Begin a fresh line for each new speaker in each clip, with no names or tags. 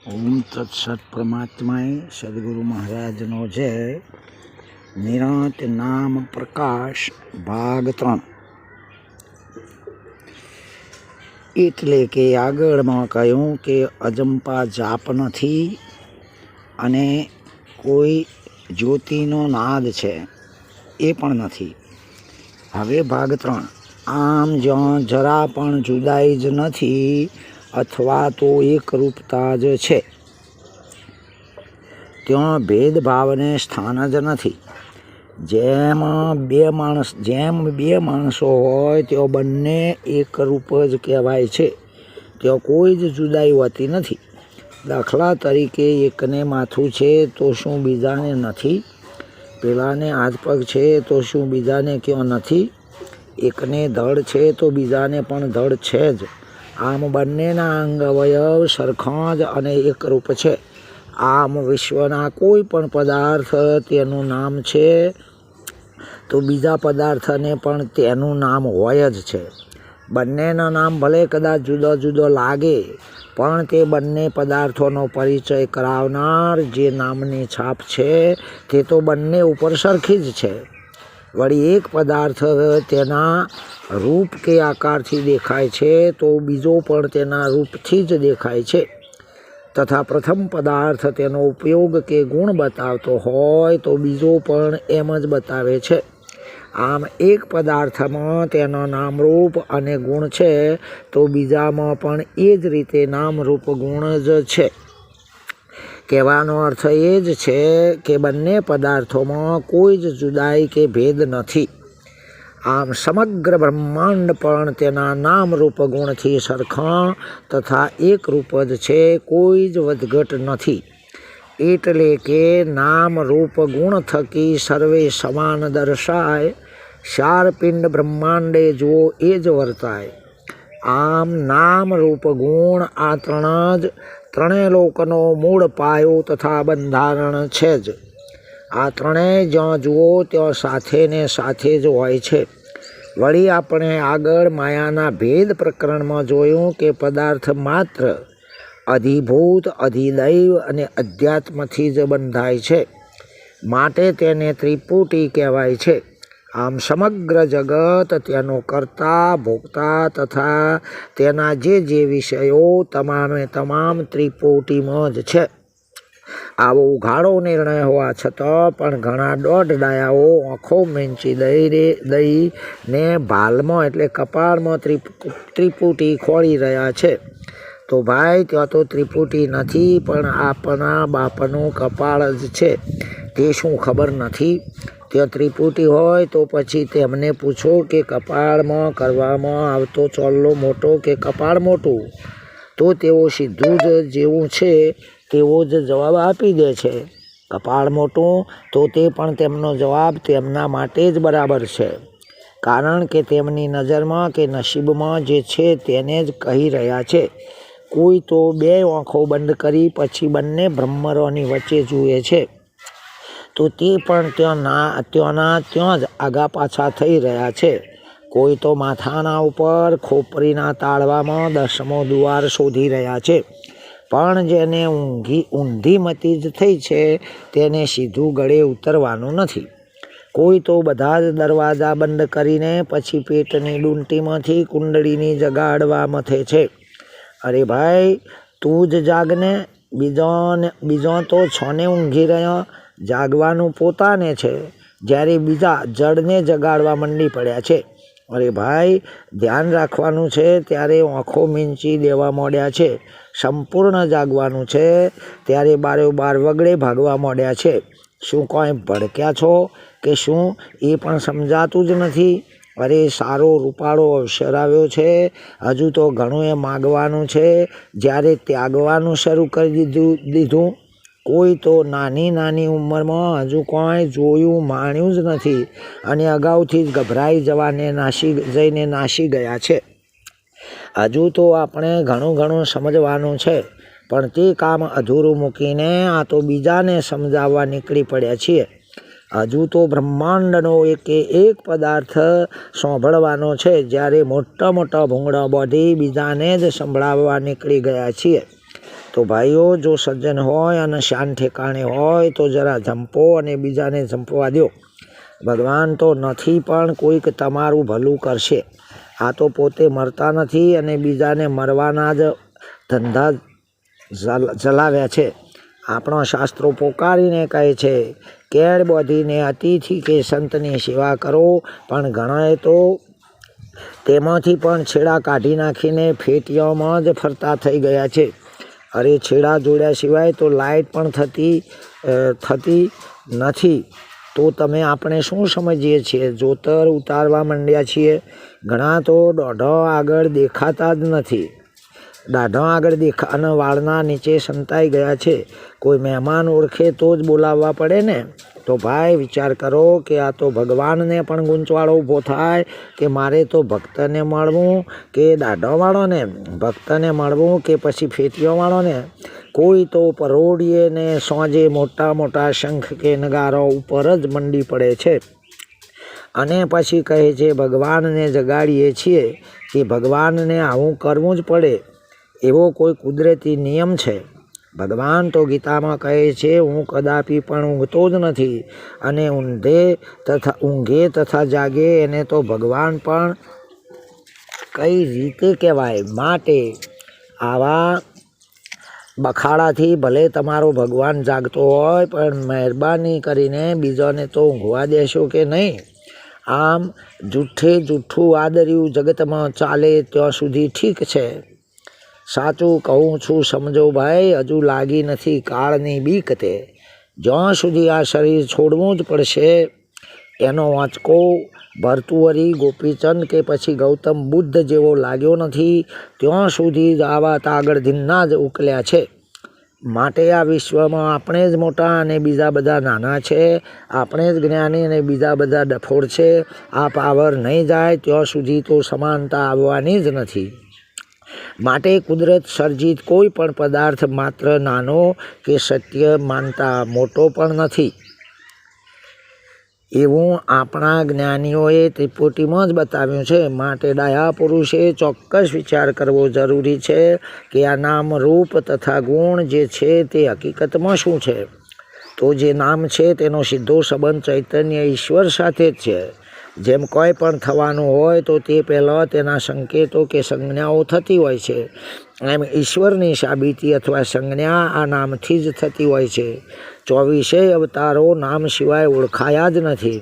ઓમ તત્સત પરમાત્માએ સદગુરુ મહારાજનો જય. નિરાંત નામ પ્રકાશ ભાગ 3. એટલે કે આગળમાં કહ્યું કે અજંપા જાપ નથી અને કોઈ જ્યોતિનો નાદ છે એ પણ નથી. હવે ભાગ 3. આમ જ્યાં જરા પણ જુદાઈ જ નથી અથવા તો એકરૂપતા જ છે, ત્યાં ભેદભાવને સ્થાન જ નથી. જેમ બે માણસો હોય ત્યાં બંને એકરૂપ જ કહેવાય છે, ત્યાં કોઈ જ જુદાઈ હોતી નથી. દાખલા તરીકે એકને માથું છે તો શું બીજાને નથી? પેલાને હાથ પગ છે તો શું બીજાને ક્યાં નથી? એકને ધડ છે તો બીજાને પણ ધડ છે જ. આમ બંનેના અંગ અવયવ સરખા જ અને એકરૂપ છે. આમ વિશ્વના કોઈ પણ પદાર્થ તેનું નામ છે તો બીજા પદાર્થને પણ તેનું નામ હોય જ છે. બંનેના નામ ભલે કદાચ જુદો જુદો લાગે, પણ તે બંને પદાર્થોનો પરિચય કરાવનાર જે નામની છાપ છે તે તો બંને ઉપર સરખી જ છે. વળી એક પદાર્થ તેના રૂપ કે આકારથી દેખાય છે તો બીજો પણ તેના રૂપથી જ દેખાય છે. તથા પ્રથમ પદાર્થ તેનો ઉપયોગ કે ગુણ બતાવતો હોય તો બીજો પણ એમ જ બતાવે છે. આમ એક પદાર્થમાં તેના નામરૂપ અને ગુણ છે તો બીજામાં પણ એ જ રીતે નામરૂપ ગુણ જ છે. કહેવાનો અર્થ એ જ છે કે બંને પદાર્થોમાં કોઈ જ જુદાઈ કે ભેદ નથી. આમ સમગ્ર બ્રહ્માંડ પણ તેના નામરૂપ ગુણથી સરખા તથા એકરૂપ જ છે, કોઈ જ વધઘટ નથી. એટલે કે નામરૂપ ગુણ થકી સર્વે સમાન દર્શાય, ચાર પિંડ બ્રહ્માંડે જુઓ એ જ વર્તાય. આમ નામરૂપ ગુણ આ ત્રણેય લોકનો મૂળ પાયો તથા બંધારણ છે જ. આ ત્રણેય જ્યાં જુઓ ત્યાં સાથે ને સાથે જ હોય છે. વળી આપણે આગળ માયાના ભેદ પ્રકરણમાં જોયું કે પદાર્થ માત્ર અધિભૂત, અધિદૈવ અને અધ્યાત્મથી જ બંધાય છે, માટે તેને ત્રિપુટી કહેવાય છે. આમ સમગ્ર જગત, તેનો કર્તા, ભોગતા તથા તેના જે વિષયો તમામે તમામ ત્રિપુટીમાં જ છે. આવો ઉઘાડો નિર્ણય હોવા છતાં પણ ઘણા દોઢ ડાયાઓ આંખો મીંચી દઈને ભાલમાં એટલે કપાળમાં ત્રિપુટી ખોળી રહ્યા છે. તો ભાઈ, ત્યાં તો ત્રિપુટી નથી પણ આપણા બાપનું કપાળ જ છે. તે શું ખબર નથી? ત્યાં ત્રિપુટી હોય તો પછી તેમને પૂછો કે કપાળમાં કરવામાં આવતો ચોલ્લો મોટો કે કપાળ મોટું, તો તેઓ સીધું જ જેવું છે તેવો જ જવાબ આપી દે છે. કપાળ મોટું તો તે પણ તેમનો જવાબ તેમના માટે જ બરાબર છે, કારણ કે તેમની નજરમાં કે નસીબમાં જે છે તેને જ કહી રહ્યા છે. કોઈ તો બે આંખો બંધ કરી પછી બંને ભ્રમરોની વચ્ચે જુએ છે તો તે પણ ત્યાં જ આગા પાછા થઈ રહ્યા છે. કોઈ તો માથાના ઉપર ખોપરીના તાળવામાં 10મો દ્વાર શોધી રહ્યા છે, પણ જેને ઊંધી મતી જ થઈ છે તેને સીધું ગળે ઉતરવાનું નથી. કોઈ તો બધા જ દરવાજા બંધ કરીને પછી પેટની ડૂંટીમાંથી કુંડળીની જગાડવા મથે છે. અરે ભાઈ, તું જ જાગને, બીજો તો છોને ઊંઘી રહ્યા. જાગવાનું પોતાને છે, જ્યારે બીજા જડને જગાડવા મંડી પડ્યા છે. અરે ભાઈ, ધ્યાન રાખવાનું છે ત્યારે આંખો મીંચી દેવા માંડ્યા છે. સંપૂર્ણ જાગવાનું છે ત્યારે બારોબાર વગડે ભાગવા માંડ્યા છે. શું કોઈ ભડક્યા છો કે શું એ પણ સમજાતું જ નથી. અરે, સારો રૂપાળો અવસર આવ્યો છે, હજુ તો ઘણું એ માગવાનું છે, જ્યારે ત્યાગવાનું શરૂ કરી દીધું. કોઈ તો નાની ઉંમરમાં હજુ કોઈ જોયું માણ્યું જ નથી અને અગાઉથી જ ગભરાઈ જઈને નાસી ગયા છે. હજુ તો આપણે ઘણું સમજવાનું છે, પણ તે કામ અધૂરું મૂકીને આ તો બીજાને સમજાવવા નીકળી પડ્યા છીએ. હજુ તો બ્રહ્માંડનો એક પદાર્થ સાંભળવાનો છે, જ્યારે મોટા ભૂંગળા બાંધી બીજાને જ સંભળાવવા નીકળી ગયા છીએ. તો ભાઈઓ, જો સજ્જન હોય અને શાન ઠેકાણે હોય તો જરા જંપો અને બીજાને જંપવા દો. ભગવાન તો નથી પણ કોઈક તમારું ભલું કરશે. આ તો પોતે મરતા નથી અને બીજાને મરવાના જ ધંધા ચલાવ્યા છે. આપણા શાસ્ત્રો પોકારીને કહે છે, કેળ બોધીને અતિથિ કે સંતની સેવા કરો, પણ ઘણાએ તો તેમાંથી પણ છેડા કાઢી નાખીને ફેટિયામાં જ ફરતા થઈ ગયા છે. અરે, છેડા જોડ્યા સિવાય તો લાઇટ પણ થતી નથી. તો તમે આપણે શું સમજીએ છીએ? જોતર ઉતારવા માંડ્યા છીએ. ઘણા તો દાઢો આગળ દેખાતા જ નથી. અને વાળના નીચે સંતાઈ ગયા છે. કોઈ મહેમાન ઓળખે તો જ બોલાવવા પડે ને. તો ભાઈ, વિચાર કરો કે આ તો ભગવાનને પણ ગૂંચવાળો ઊભો થાય કે મારે તો ભક્તને મળવું કે દાઢોવાળોને, ભક્તને મળવું કે પછી ફેટીઓવાળોને. કોઈ તો પરોઢીએ ને સોજે મોટા મોટા શંખ કે નગારો ઉપર જ મંડી પડે છે અને પછી કહે છે ભગવાનને જગાડીએ છીએ કે ભગવાનને આવું કરવું જ પડે. એવો કોઈ કુદરતી નિયમ છે? ભગવાન તો ગીતામાં કહે છે, હું કદાપી પણ ઊંઘતો જ નથી અને ઊંઘે તથા જાગે એને તો ભગવાન પણ કઈ રીતે કહેવાય. માટે આવા બખાડાથી ભલે તમારો ભગવાન જાગતો હોય, પણ મહેરબાની કરીને બીજાને તો ઊંઘવા દેશો કે નહીં. આમ જૂઠું આદર્યું જગતમાં ચાલે ત્યાં સુધી ઠીક છે. સાચું કહું છું, સમજો ભાઈ, હજુ લાગી નથી કાળની બીક તે. જ્યાં સુધી આ શરીર છોડવું જ પડશે, એનો આંચકો ભર્તુહરી, ગોપીચંદ કે પછી ગૌતમ બુદ્ધ જેવો લાગ્યો નથી, ત્યાં સુધી જ આવા તાગડધીનના જ ઉકલ્યા છે. માટે આ વિશ્વમાં આપણે જ મોટા અને બીજા બધા નાના છે. આપણે જ જ્ઞાની અને બીજા બધા ડફોળ છે. આ પાવર નહીં જાય ત્યાં સુધી તો સમાનતા આવવાની જ નથી. માટે કુદરત સર્જિત કોઈ પણ પદાર્થ માત્ર નાનો કે સત્ય માનતા મોટો પણ નથી. એવું આપણા જ્ઞાનીઓએ ત્રિપુટીમાં જ બતાવ્યું છે. માટે ડાયા પુરુષે ચોક્કસ વિચાર કરવો જરૂરી છે કે આ નામ, રૂપ તથા ગુણ જે છે તે હકીકતમાં શું છે. તો જે નામ છે તેનો સીધો સંબંધ ચૈતન્ય ઈશ્વર સાથે જ છે. જેમ કોઈ પણ થવાનું હોય તો તે પહેલાં તેના સંકેતો કે સંજ્ઞાઓ થતી હોય છે, એમ ઈશ્વરની સાબિતી અથવા સંજ્ઞા આ નામથી જ થતી હોય છે. 24 અવતારો નામ સિવાય ઓળખાયા જ નથી.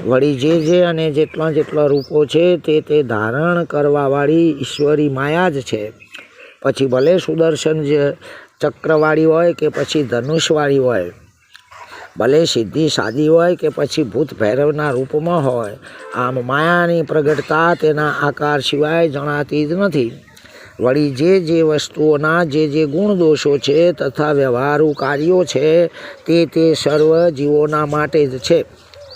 વળી જે અને જેટલા રૂપો છે તે ધારણ કરવાવાળી ઈશ્વરી માયા જ છે. પછી ભલે સુદર્શન ચક્રવાળી હોય કે પછી ધનુષવાળી હોય, ભલે સીધી સાદી હોય કે પછી ભૂત ભૈરવના રૂપમાં હોય, આમ માયાની પ્રગટતા તેના આકાર સિવાય જણાતી જ નથી. વળી જે વસ્તુઓના જે ગુણ દોષો છે તથા વ્યવહારુ કાર્યો છે તે સર્વ જીવોના માટે જ છે.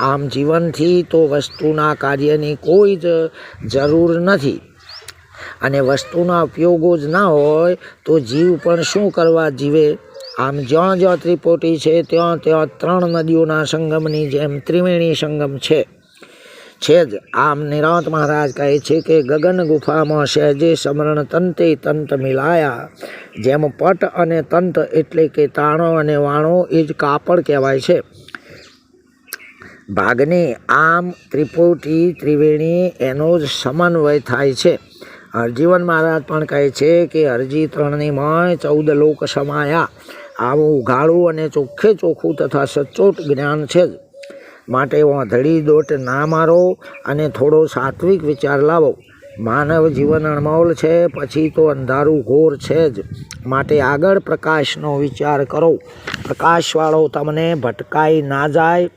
આમ જીવનથી તો વસ્તુના કાર્યની કોઈ જ જરૂર નથી અને વસ્તુના ઉપયોગો જ ના હોય તો જીવ પણ શું કરવા જીવે. આમ જ્યાં ત્રિપોટી છે ત્યાં 3 નદીઓના સંગમની જેમ ત્રિવેણી સંગમ છે જ. આમ નિરાંત મહારાજ કહે છે કે ગગન ગુફામાં સહેજે સમરણ તંત મિલાયા. જેમ પટ અને તંત એટલે કે તાણો અને વાણો એ જ કાપડ કહેવાય છે ભાગને. આમ ત્રિપોટી ત્રિવેણી એનો જ સમન્વય થાય છે. હરજીવન મહારાજ પણ કહે છે કે હરજી 3ની મય 14 લોક સમાયા. આવું ઉઘાડું અને ચોખ્ખું તથા સચોટ જ્ઞાન છે જ. માટે વાંધળી દોટ ના મારો અને થોડો સાત્વિક વિચાર લાવો. માનવ જીવન અણમોલ છે, પછી તો અંધારું ઘોર છે જ. માટે આગળ પ્રકાશનો વિચાર કરો. પ્રકાશવાળો તમને ભટકાઈ ના જાય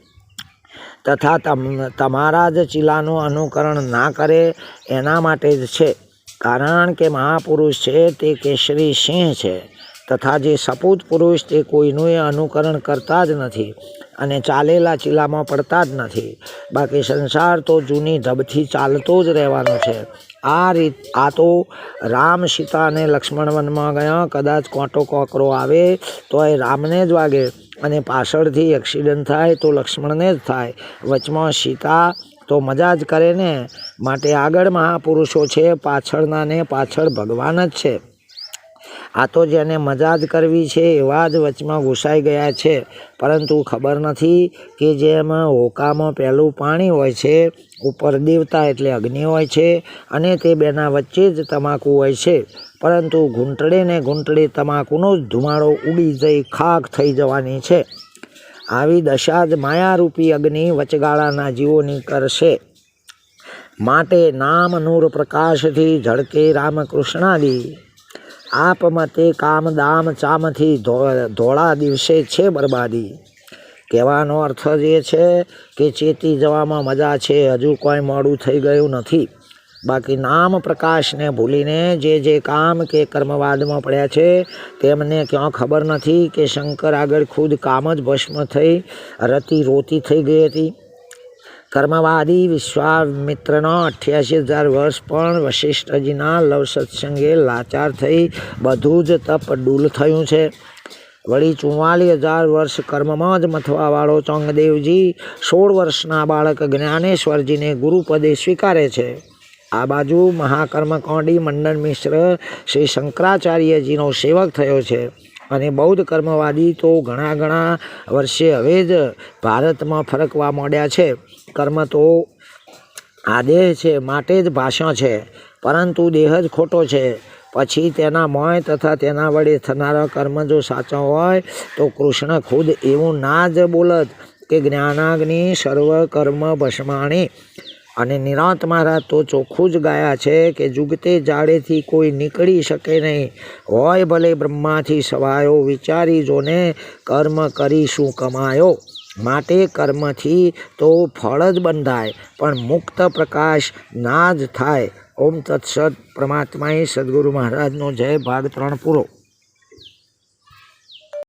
તથા તમારા જ ચીલાનું અનુકરણ ના કરે, એના માટે જ છે. કારણ કે મહાપુરુષ છે તે કેસરી સિંહ છે તથા જે સપૂત પુરુષ તે કોઈનું અનુકરણ કરતા જ નથી અને ચાલેલા ચીલામાં પડતા જ નથી. બાકી સંસાર તો જૂની ધબથી ચાલતો જ રહેવાનો છે. આ તો રામ, સીતા અને લક્ષ્મણ વનમાં ગયા. કદાચ કાંટો કોકરો આવે તો એ રામને જ વાગે અને પાછળથી એક્સિડન્ટ થાય તો લક્ષ્મણને જ થાય. વચમાં સીતા તો મજા જ કરે ને. માટે આગળ મહાપુરુષો છે, પાછળના ને પાછળ ભગવાન જ છે. આ તો જેને મજા જ કરવી છે એવા જ વચમાં ઘૂસાઈ ગયા છે, પરંતુ ખબર નથી કે જેમ હોકામાં પહેલું પાણી હોય છે, ઉપર દેવતા એટલે અગ્નિ હોય છે, અને તે બેના વચ્ચે જ તમાકુ હોય છે, પરંતુ ઘૂંટડે ને ઘૂંટડે તમાકુનો જ ધુમાડો ઉડી જઈ ખાખ થઈ જવાની છે. આવી દશા જ માયારૂપી અગ્નિ વચગાળાના જીવોની કરશે. માટે નામ નૂર પ્રકાશથી ઝળકે રામકૃષ્ણાદી, આપ મતે કામ દામ ચામથી ધોળા દિવસે છે બરબાદી. કહેવાનો અર્થ એ છે કે ચેતી જવામાં મજા છે, હજુ કોઈ મોડું થઈ ગયું નથી. બાકી નામ પ્રકાશને ભૂલીને જે કામ કે કર્મવાદમાં પડ્યા છે તેમને ક્યાં ખબર નથી કે શંકર આગળ ખુદ કામ જ ભસ્મ થઈ રતી રોતી થઈ ગઈ હતી. કર્મવાદી વિશ્વામિત્રનો 88,000 વર્ષ પણ વશિષ્ઠજીના લવ સત્સંગે લાચાર થઈ બધું જ તપ ડૂલ થયું છે. વળી 44,000 વર્ષ કર્મમાં જ મથવાવાળો ચોંગદેવજી 16 વર્ષના બાળક જ્ઞાનેશ્વરજીને ગુરુપદે સ્વીકારે છે. આ બાજુ મહાકર્મકોંડી મંડન મિશ્ર શ્રી શંકરાચાર્યજીનો સેવક થયો છે, અને બૌદ્ધ કર્મવાદી તો ઘણા વર્ષે હવે જ ભારતમાં ફરકવા માંડ્યા છે. કર્મ તો આ દેહ છે માટે જ ભાષણ છે, પરંતુ દેહ જ ખોટો છે. પછી તેના મોય તથા તેના વડે થનારા કર્મ જો સાચા હોય તો કૃષ્ણ ખુદ એવું ના જ બોલત કે જ્ઞાનાગ્નિ સર્વ કર્મ ભસ્માણી. અને નિરાંત મહારાજ તો ચોખ્ખું જ ગાયા છે કે જુગતે જાડેથી કોઈ નીકળી શકે નહીં, હોય ભલે બ્રહ્માથી સવાયો, વિચારી જોને કર્મ કરી શું કમાયો. માટે કર્મથી તો ફળ જ બંધાય, પણ મુક્ત પ્રકાશ ના જ થાય. ઓમ તત્સત. પરમાત્માએ સદગુરુ મહારાજનો જય. ભાગ 3 પૂરો.